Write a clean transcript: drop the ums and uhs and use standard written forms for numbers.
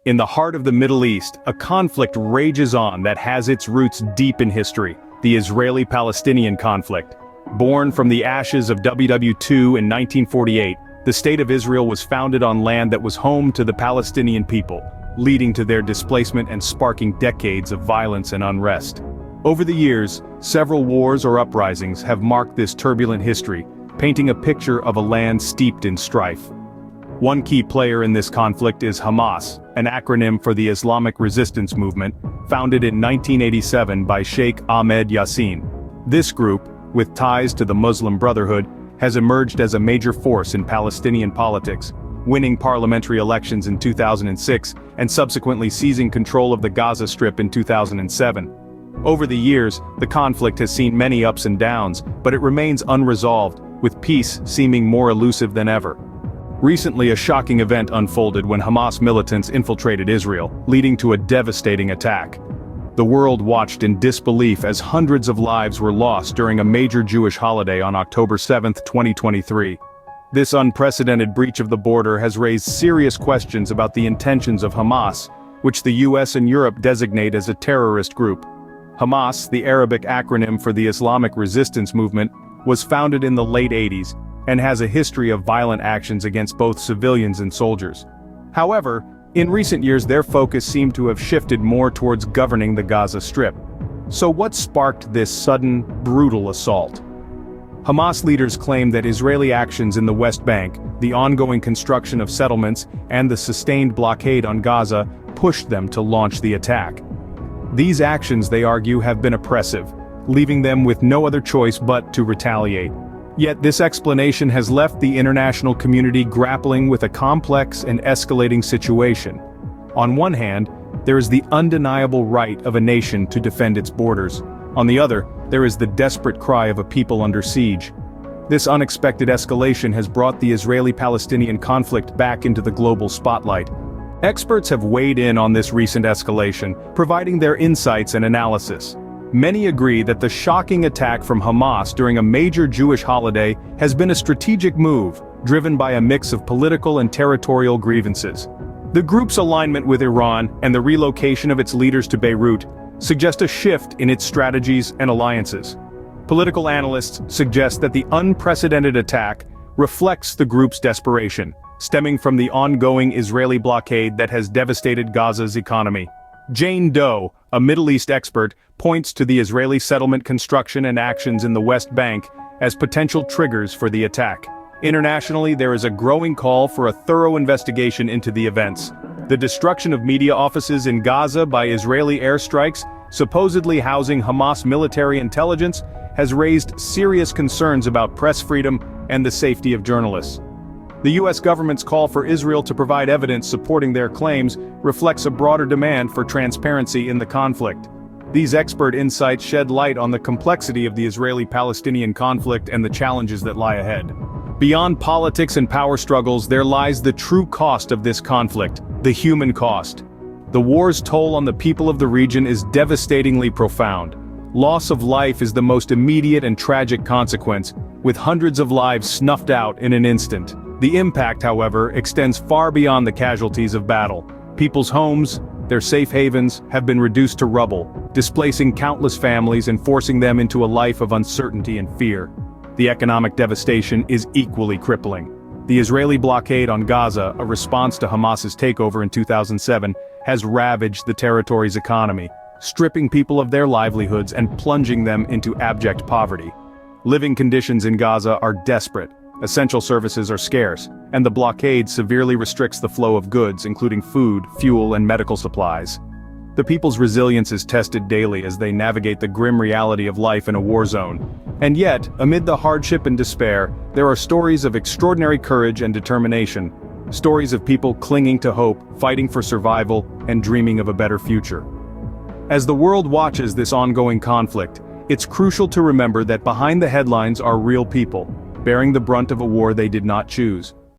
In the heart of the Middle East, a conflict rages on that has its roots deep in history, the Israeli-Palestinian conflict. Born from the ashes of WW2 in 1948, the State of Israel was founded on land that was home to the Palestinian people, leading to their displacement and sparking decades of violence and unrest. Over the years, several wars or uprisings have marked this turbulent history, painting a picture of a land steeped in strife. One key player in this conflict is Hamas, an acronym for the Islamic Resistance Movement, founded in 1987 by Sheikh Ahmed Yassin. This group, with ties to the Muslim Brotherhood, has emerged as a major force in Palestinian politics, winning parliamentary elections in 2006 and subsequently seizing control of the Gaza Strip in 2007. Over the years, the conflict has seen many ups and downs, but it remains unresolved, with peace seeming more elusive than ever. Recently, a shocking event unfolded when Hamas militants infiltrated Israel, leading to a devastating attack. The world watched in disbelief as hundreds of lives were lost during a major Jewish holiday on October 7, 2023. This unprecedented breach of the border has raised serious questions about the intentions of Hamas, which the US and Europe designate as a terrorist group. Hamas, the Arabic acronym for the Islamic Resistance Movement, was founded in the late 80s, and has a history of violent actions against both civilians and soldiers. However, in recent years their focus seemed to have shifted more towards governing the Gaza Strip. So what sparked this sudden, brutal assault? Hamas leaders claim that Israeli actions in the West Bank, the ongoing construction of settlements, and the sustained blockade on Gaza pushed them to launch the attack. These actions, they argue, have been oppressive, leaving them with no other choice but to retaliate. Yet this explanation has left the international community grappling with a complex and escalating situation. On one hand, there is the undeniable right of a nation to defend its borders. On the other, there is the desperate cry of a people under siege. This unexpected escalation has brought the Israeli-Palestinian conflict back into the global spotlight. Experts have weighed in on this recent escalation, providing their insights and analysis. Many agree that the shocking attack from Hamas during a major Jewish holiday has been a strategic move, driven by a mix of political and territorial grievances. The group's alignment with Iran and the relocation of its leaders to Beirut suggest a shift in its strategies and alliances. Political analysts suggest that the unprecedented attack reflects the group's desperation, stemming from the ongoing Israeli blockade that has devastated Gaza's economy. Jane Doe, a Middle East expert, points to the Israeli settlement construction and actions in the West Bank as potential triggers for the attack. Internationally, there is a growing call for a thorough investigation into the events. The destruction of media offices in Gaza by Israeli airstrikes, supposedly housing Hamas military intelligence, has raised serious concerns about press freedom and the safety of journalists. The US government's call for Israel to provide evidence supporting their claims reflects a broader demand for transparency in the conflict. These expert insights shed light on the complexity of the Israeli-Palestinian conflict and the challenges that lie ahead. Beyond politics and power struggles, there lies the true cost of this conflict, the human cost. The war's toll on the people of the region is devastatingly profound. Loss of life is the most immediate and tragic consequence, with hundreds of lives snuffed out in an instant. The impact, however, extends far beyond the casualties of battle. People's homes, their safe havens, have been reduced to rubble, displacing countless families and forcing them into a life of uncertainty and fear. The economic devastation is equally crippling. The Israeli blockade on Gaza, a response to Hamas's takeover in 2007, has ravaged the territory's economy, stripping people of their livelihoods and plunging them into abject poverty. Living conditions in Gaza are desperate. Essential services are scarce, and the blockade severely restricts the flow of goods, including food, fuel, and medical supplies. The people's resilience is tested daily as they navigate the grim reality of life in a war zone. And yet, amid the hardship and despair, there are stories of extraordinary courage and determination. Stories of people clinging to hope, fighting for survival, and dreaming of a better future. As the world watches this ongoing conflict, it's crucial to remember that behind the headlines are real people, bearing the brunt of a war they did not choose.